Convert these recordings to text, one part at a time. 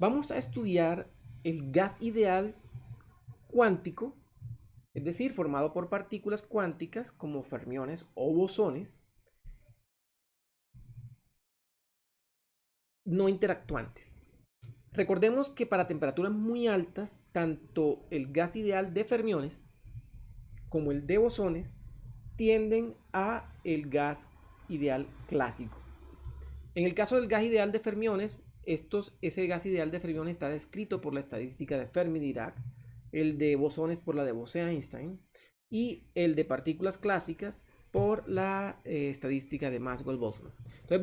Vamos a estudiar el gas ideal cuántico, es decir, formado por partículas cuánticas como fermiones o bosones no interactuantes. Recordemos que para temperaturas muy altas, tanto el gas ideal de fermiones como el de bosones tienden a el gas ideal clásico. En el caso del gas ideal de fermiones, ese gas ideal de fermiones está descrito por la estadística de Fermi-Dirac, el de bosones por la de Bose-Einstein y el de partículas clásicas por la estadística de Maxwell-Boltzmann. Entonces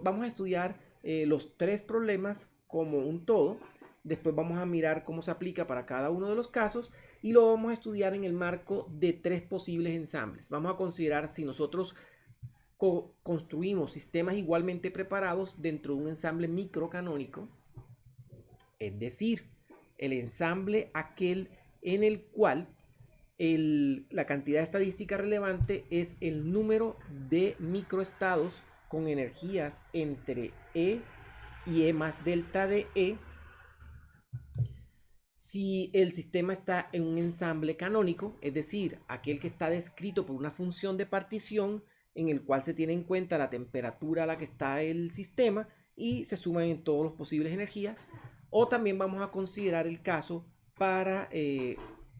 vamos a estudiar los tres problemas como un todo. Después vamos a mirar cómo se aplica para cada uno de los casos y lo vamos a estudiar en el marco de tres posibles ensambles. Vamos a considerar si nosotros construimos sistemas igualmente preparados dentro de un ensamble microcanónico, es decir, el ensamble aquel en el cual la cantidad estadística relevante es el número de microestados con energías entre E y E más delta de E. Si el sistema está en un ensamble canónico, es decir, aquel que está descrito por una función de partición en el cual se tiene en cuenta la temperatura a la que está el sistema y se suman en todos los posibles energías, o también vamos a considerar el caso para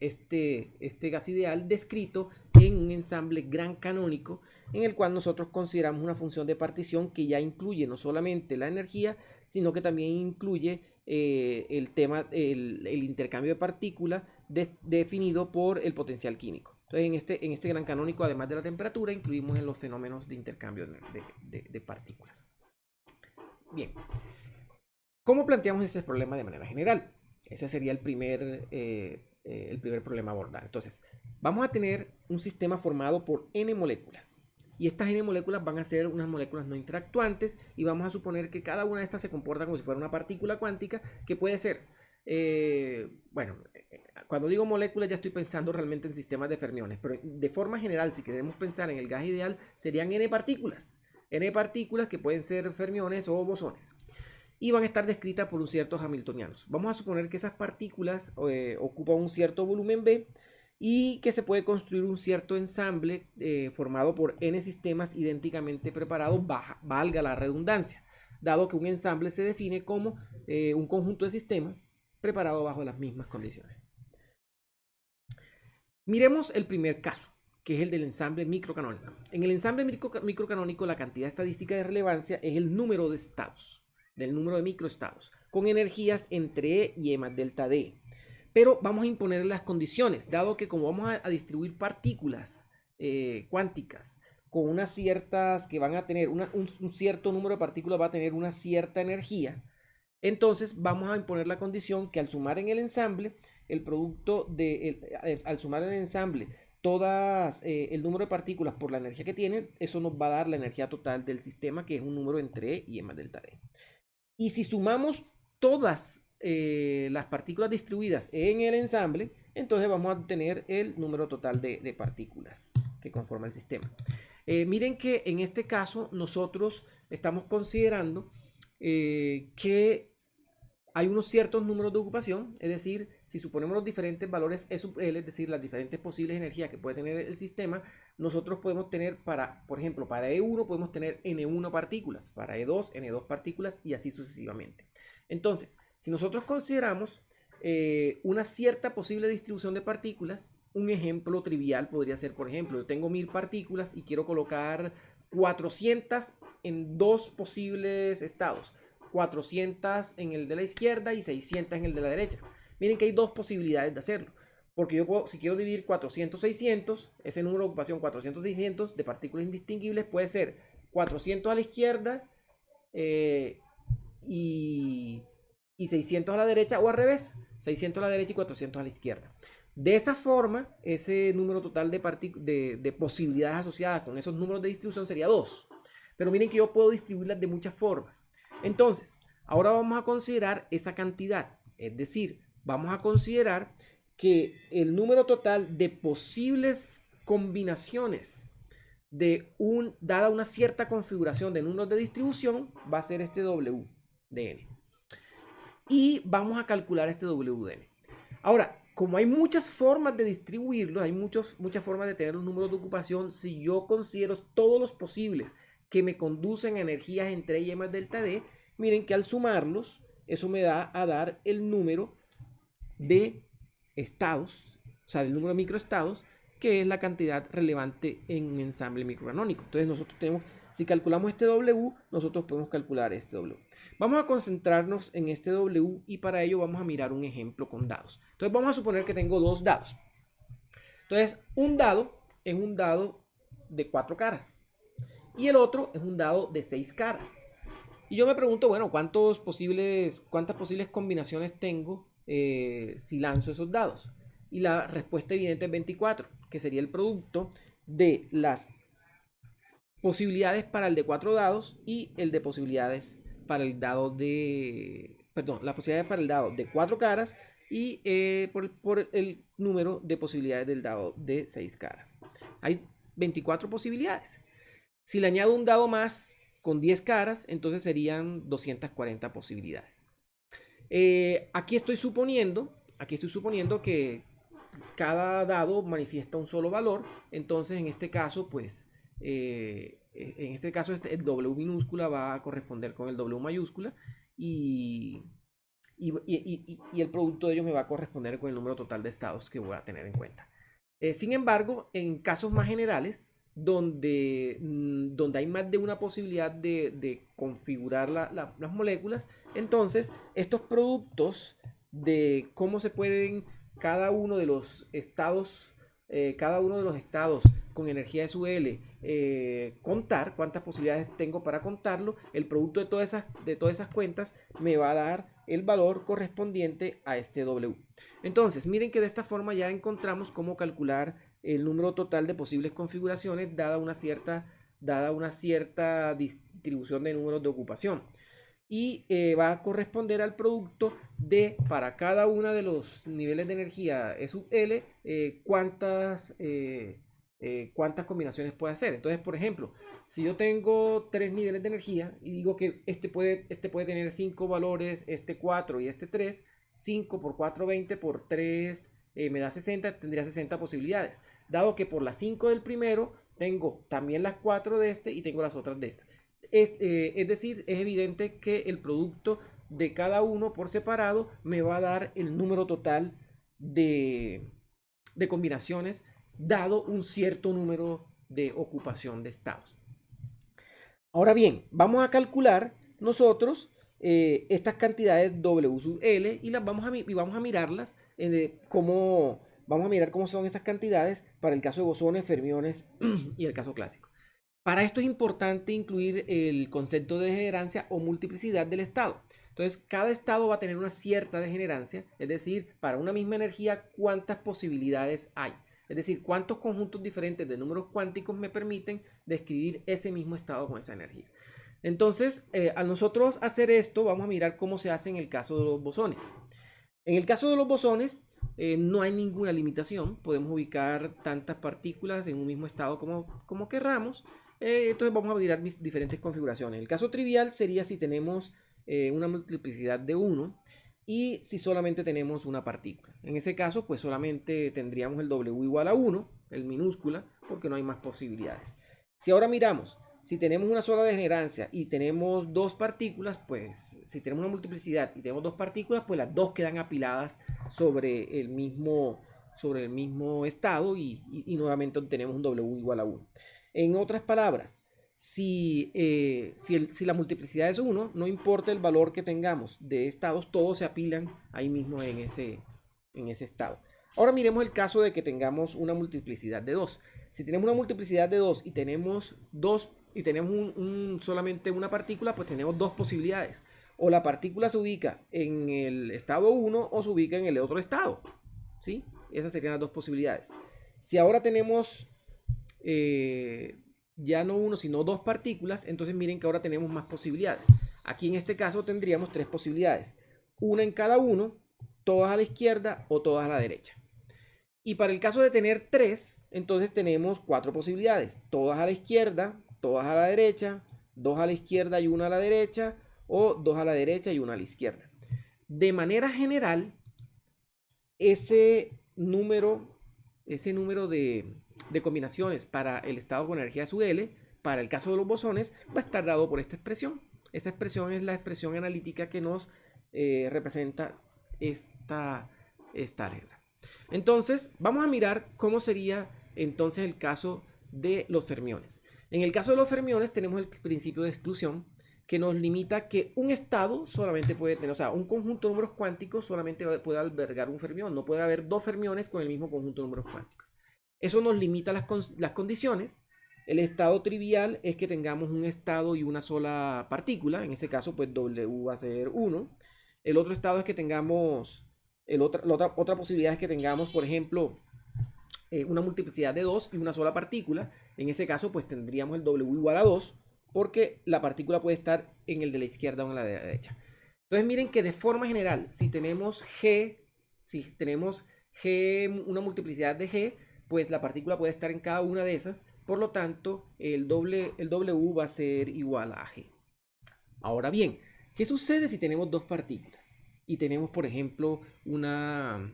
este gas ideal descrito en un ensamble gran canónico en el cual nosotros consideramos una función de partición que ya incluye no solamente la energía, sino que también incluye el tema, el intercambio de partículas definido por el potencial químico. Entonces, en este gran canónico, además de la temperatura, incluimos en los fenómenos de intercambio de partículas. Bien, ¿cómo planteamos ese problema de manera general? Ese sería el primer problema a abordar. Entonces, vamos a tener un sistema formado por n moléculas. Y estas n moléculas van a ser unas moléculas no interactuantes y vamos a suponer que cada una de estas se comporta como si fuera una partícula cuántica que puede ser, cuando digo moléculas ya estoy pensando realmente en sistemas de fermiones, pero de forma general, si queremos pensar en el gas ideal, serían n partículas que pueden ser fermiones o bosones. Y van a estar descritas por un cierto hamiltonianos. Vamos a suponer que esas partículas ocupan un cierto volumen B y que se puede construir un cierto ensamble formado por n sistemas idénticamente preparados, valga la redundancia, dado que un ensamble se define como un conjunto de sistemas preparados bajo las mismas condiciones. Miremos el primer caso, que es el del ensamble microcanónico. En el ensamble microcanónico la cantidad estadística de relevancia es el número de estados, del número de microestados, con energías entre E y E más delta D. Pero vamos a imponer las condiciones, dado que como vamos a distribuir partículas cuánticas con unas ciertas que van a tener un cierto número de partículas, va a tener una cierta energía, entonces vamos a imponer la condición que al sumar en el ensamble, al sumar en el ensamble todas el número de partículas por la energía que tienen, eso nos va a dar la energía total del sistema, que es un número entre E y E más delta D. Y si sumamos todas las partículas distribuidas en el ensamble, entonces vamos a obtener el número total de partículas que conforma el sistema. Miren que en este caso nosotros estamos considerando que hay unos ciertos números de ocupación, es decir, si suponemos los diferentes valores E sub L, es decir, las diferentes posibles energías que puede tener el sistema, nosotros podemos tener por ejemplo, para E1 podemos tener N1 partículas, para E2, N2 partículas y así sucesivamente. Entonces, si nosotros consideramos una cierta posible distribución de partículas, un ejemplo trivial podría ser, por ejemplo, yo tengo 1000 partículas y quiero colocar 400 en dos posibles estados. 400 en el de la izquierda y 600 en el de la derecha. Miren que hay dos posibilidades de hacerlo. Porque yo puedo, si quiero dividir 400, 600, ese número de ocupación 400, 600 de partículas indistinguibles puede ser 400 a la izquierda y 600 a la derecha, o al revés, 600 a la derecha y 400 a la izquierda. De esa forma, ese número total de posibilidades asociadas con esos números de distribución sería 2. Pero miren que yo puedo distribuirlas de muchas formas. Entonces, ahora vamos a considerar esa cantidad. Es decir, vamos a considerar que el número total de posibles combinaciones dada una cierta configuración de números de distribución va a ser este W de n. y vamos a calcular este WN. Ahora, como hay muchas formas de distribuirlo, hay muchas formas de tener los números de ocupación, si yo considero todos los posibles que me conducen a energías entre y más delta D, miren que al sumarlos, eso me da a dar el número de estados, o sea, el número de microestados, que es la cantidad relevante en un ensamble microcanónico. Entonces nosotros tenemos, si calculamos este W, nosotros podemos calcular este W. Vamos a concentrarnos en este W y para ello vamos a mirar un ejemplo con dados. Entonces vamos a suponer que tengo dos dados. Entonces un dado es un dado de 4 caras y el otro es un dado de 6 caras. Y yo me pregunto, bueno, ¿cuántas posibles combinaciones tengo si lanzo esos dados? Y la respuesta evidente es 24, que sería el producto de las posibilidades para el de 4 dados y el de posibilidades para el dado de... Perdón, las posibilidades para el dado de 4 caras y por el número de posibilidades del dado de 6 caras. Hay 24 posibilidades. Si le añado un dado más con 10 caras, entonces serían 240 posibilidades. Aquí estoy suponiendo que cada dado manifiesta un solo valor. Entonces, en este caso, pues, el W minúscula va a corresponder con el W mayúscula y el producto de ellos me va a corresponder con el número total de estados que voy a tener en cuenta. Sin embargo, en casos más generales, donde hay más de una posibilidad de configurar las moléculas, entonces estos productos de cómo se pueden cada uno de los estados con energía SUL contar, cuántas posibilidades tengo para contarlo, el producto de todas esas cuentas me va a dar el valor correspondiente a este W. Entonces, miren que de esta forma ya encontramos cómo calcular el número total de posibles configuraciones dada una cierta distribución de números de ocupación. Y va a corresponder al producto de, para cada uno de los niveles de energía E sub L, cuántas combinaciones puede hacer. Entonces, por ejemplo, si yo tengo 3 niveles de energía y digo que este puede tener 5 valores, este 4 y este 3, 5 por 4, 20 por 3 me da 60, tendría 60 posibilidades. Dado que por las 5 del primero tengo también las 4 de este y tengo las otras de esta. Es decir, es evidente que el producto de cada uno por separado me va a dar el número total de combinaciones dado un cierto número de ocupación de estados. Ahora bien, vamos a calcular nosotros estas cantidades W sub L y vamos a mirarlas vamos a mirar cómo son esas cantidades para el caso de bosones, fermiones y el caso clásico. Para esto es importante incluir el concepto de degenerancia o multiplicidad del estado. Entonces, cada estado va a tener una cierta degenerancia, es decir, para una misma energía, cuántas posibilidades hay. Es decir, cuántos conjuntos diferentes de números cuánticos me permiten describir ese mismo estado con esa energía. Entonces, al nosotros hacer esto, vamos a mirar cómo se hace en el caso de los bosones. En el caso de los bosones, no hay ninguna limitación. Podemos ubicar tantas partículas en un mismo estado como querramos. Entonces vamos a mirar diferentes configuraciones. El caso trivial sería si tenemos una multiplicidad de 1 y si solamente tenemos una partícula. En ese caso, pues solamente tendríamos el W igual a 1, el minúscula, porque no hay más posibilidades. Si ahora miramos, si tenemos una sola degenerancia y tenemos dos partículas, pues si tenemos una multiplicidad y tenemos dos partículas, pues las dos quedan apiladas sobre el mismo estado y nuevamente obtenemos un W igual a 1. En otras palabras, si la multiplicidad es 1, no importa el valor que tengamos de estados, todos se apilan ahí mismo en ese estado. Ahora miremos el caso de que tengamos una multiplicidad de 2. Si tenemos una multiplicidad de 2 y tenemos solamente una partícula, pues tenemos dos posibilidades. O la partícula se ubica en el estado 1 o se ubica en el otro estado. ¿Sí? Esas serían las dos posibilidades. Si ahora tenemos ya no uno, sino dos partículas, entonces miren que ahora tenemos más posibilidades. Aquí en este caso tendríamos tres posibilidades. Una en cada uno, todas a la izquierda o todas a la derecha. Y para el caso de tener tres, entonces tenemos cuatro posibilidades. Todas a la izquierda, todas a la derecha, dos a la izquierda y una a la derecha, o dos a la derecha y una a la izquierda. de manera general, ese número de combinaciones para el estado con energía sub L, para el caso de los bosones, va a estar dado por esta expresión. Esta expresión es la expresión analítica que nos representa esta regla. Entonces, vamos a mirar cómo sería entonces el caso de los fermiones. En el caso de los fermiones tenemos el principio de exclusión, que nos limita que un estado solamente puede tener, o sea, un conjunto de números cuánticos solamente puede albergar un fermión. No puede haber dos fermiones con el mismo conjunto de números cuánticos. Eso nos limita las condiciones. El estado trivial es que tengamos un estado y una sola partícula. En ese caso, pues W va a ser 1. El otro estado es que tengamos, otra posibilidad es que tengamos, por ejemplo, una multiplicidad de 2 y una sola partícula. En ese caso, pues tendríamos el W igual a 2, porque la partícula puede estar en el de la izquierda o en la de la derecha. Entonces miren que de forma general, si tenemos una multiplicidad de G, pues la partícula puede estar en cada una de esas. Por lo tanto, el W va a ser igual a G. Ahora bien, ¿qué sucede si tenemos dos partículas? Y tenemos, por ejemplo, una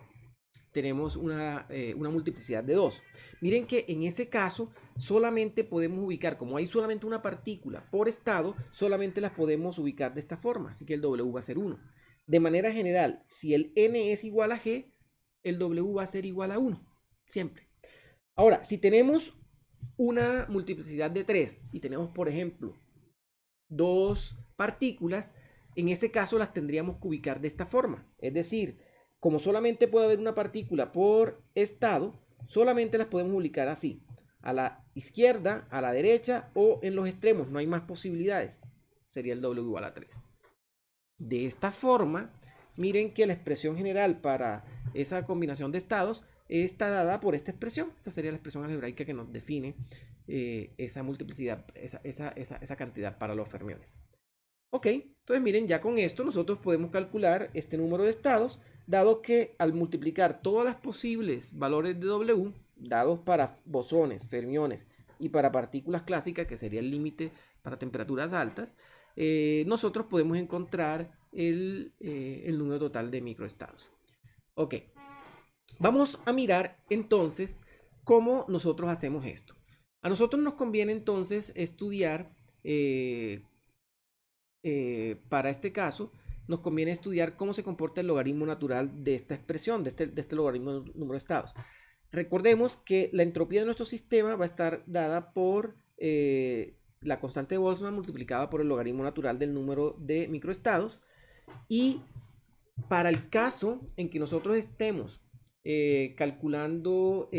multiplicidad de 2. Miren que en ese caso solamente podemos ubicar, como hay solamente una partícula por estado, solamente las podemos ubicar de esta forma. Así que el W va a ser 1. De manera general, si el N es igual a G, el W va a ser igual a 1. Siempre. Ahora, si tenemos una multiplicidad de 3 y tenemos, por ejemplo, dos partículas, en ese caso las tendríamos que ubicar de esta forma. Es decir, como solamente puede haber una partícula por estado, solamente las podemos ubicar así, a la izquierda, a la derecha o en los extremos. No hay más posibilidades. Sería el W igual a 3. De esta forma, miren que la expresión general para esa combinación de estados está dada por esta expresión. Esta sería la expresión algebraica que nos define esa multiplicidad, esa cantidad para los fermiones. Ok, entonces miren, ya con esto nosotros podemos calcular este número de estados, dado que al multiplicar todas las posibles valores de W, dados para bosones, fermiones y para partículas clásicas, que sería el límite para temperaturas altas, nosotros podemos encontrar el número total de microestados. Ok, vamos a mirar entonces cómo nosotros hacemos esto. A nosotros nos conviene entonces estudiar, para este caso, nos conviene estudiar cómo se comporta el logaritmo natural de esta expresión, de este logaritmo de número de estados. Recordemos que la entropía de nuestro sistema va a estar dada por la constante de Boltzmann multiplicada por el logaritmo natural del número de microestados. Y para el caso en que nosotros estemos calculando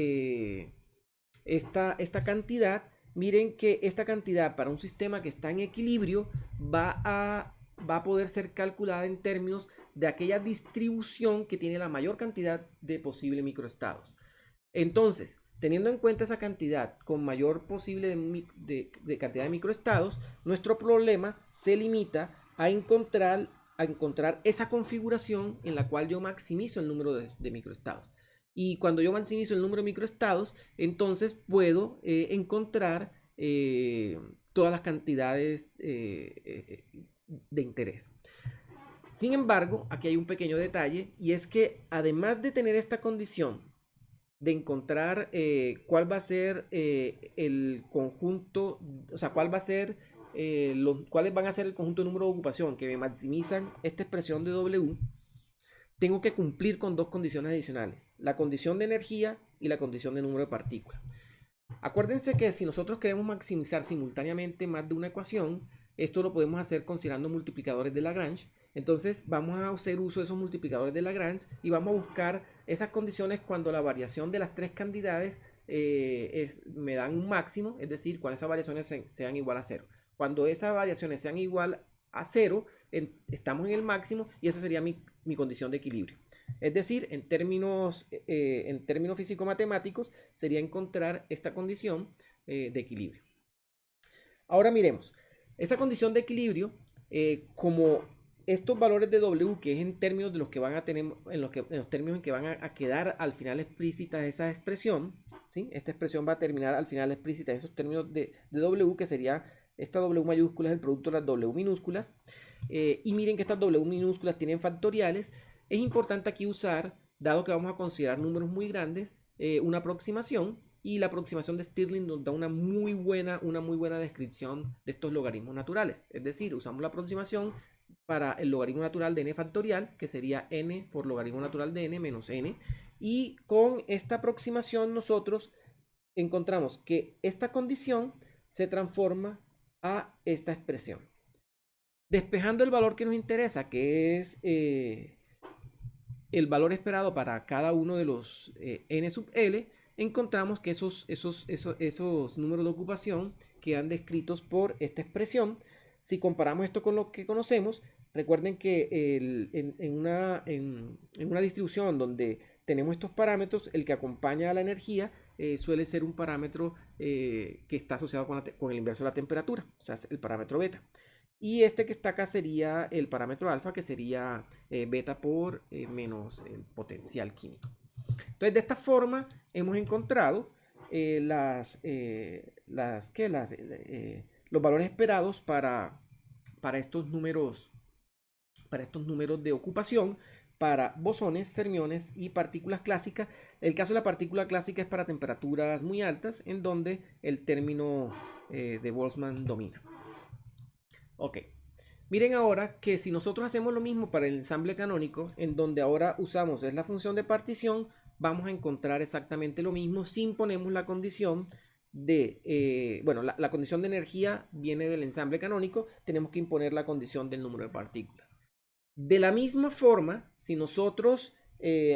esta cantidad, miren que esta cantidad para un sistema que está en equilibrio va a poder ser calculada en términos de aquella distribución que tiene la mayor cantidad de posibles microestados. Entonces, teniendo en cuenta esa cantidad con mayor posible de cantidad de microestados, nuestro problema se limita a encontrar esa configuración en la cual yo maximizo el número de microestados. Y cuando yo maximizo el número de microestados, entonces puedo encontrar todas las cantidades de interés. Sin embargo, aquí hay un pequeño detalle, y es que además de tener esta condición de encontrar cuál va a ser el conjunto, o sea, cuáles van a ser el conjunto de número de ocupación que me maximizan esta expresión de W, tengo que cumplir con dos condiciones adicionales: la condición de energía y la condición de número de partículas. Acuérdense que si nosotros queremos maximizar simultáneamente más de una ecuación, esto lo podemos hacer considerando multiplicadores de Lagrange. Entonces vamos a hacer uso de esos multiplicadores de Lagrange y vamos a buscar esas condiciones cuando la variación de las tres cantidades me dan un máximo, es decir, cuando esas variaciones sean igual a 0. Cuando esas variaciones sean igual a 0, estamos en el máximo, y esa sería mi condición de equilibrio. Es decir, en términos físico-matemáticos, sería encontrar esta condición de equilibrio. Ahora miremos, esa condición de equilibrio, como estos valores de W, que es en términos de los que van a tener, en los términos en que van a quedar al final explícita esa expresión, ¿sí? Esta expresión va a terminar al final explícita esos términos de W, que sería Esta W mayúscula es el producto de las W minúsculas. Y miren que estas W minúsculas tienen factoriales. Es importante aquí usar, dado que vamos a considerar números muy grandes, una aproximación. Y la aproximación de Stirling nos da una muy buena descripción de estos logaritmos naturales. Es decir, usamos la aproximación para el logaritmo natural de n factorial, que sería n por logaritmo natural de n menos n. Y con esta aproximación nosotros encontramos que esta condición se transforma a esta expresión. Despejando el valor que nos interesa, que es el valor esperado para cada uno de los n sub l, encontramos que esos números de ocupación quedan descritos por esta expresión. Si comparamos esto con lo que conocemos, recuerden que en una distribución donde tenemos estos parámetros, el que acompaña a la energía suele ser un parámetro que está asociado con el inverso de la temperatura, o sea, el parámetro beta. Y este que está acá sería el parámetro alfa, que sería beta por menos el potencial químico. Entonces, de esta forma hemos encontrado los valores esperados para estos números de ocupación para bosones, fermiones y partículas clásicas. El caso de la partícula clásica es para temperaturas muy altas, en donde el término de Boltzmann domina. Ok. Miren ahora que si nosotros hacemos lo mismo para el ensamble canónico, en donde ahora usamos la función de partición, vamos a encontrar exactamente lo mismo sin ponemos la condición de, la condición de energía viene del ensamble canónico, tenemos que imponer la condición del número de partículas. De la misma forma, si nosotros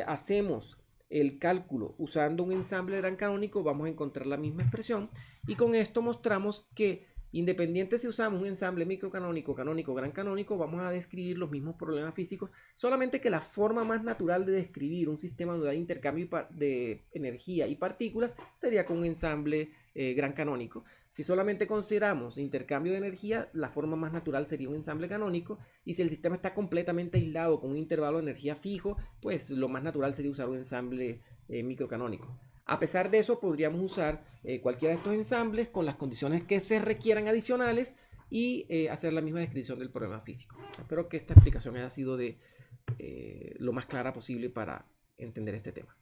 hacemos el cálculo usando un ensamble gran canónico, vamos a encontrar la misma expresión, y con esto mostramos que independiente si usamos un ensamble microcanónico, canónico, gran canónico, vamos a describir los mismos problemas físicos, solamente que la forma más natural de describir un sistema donde hay intercambio de energía y partículas sería con un ensamble gran canónico. Si solamente consideramos intercambio de energía, la forma más natural sería un ensamble canónico, y si el sistema está completamente aislado con un intervalo de energía fijo, pues lo más natural sería usar un ensamble microcanónico. A pesar de eso, podríamos usar cualquiera de estos ensambles con las condiciones que se requieran adicionales y hacer la misma descripción del problema físico. Espero que esta explicación haya sido de lo más clara posible para entender este tema.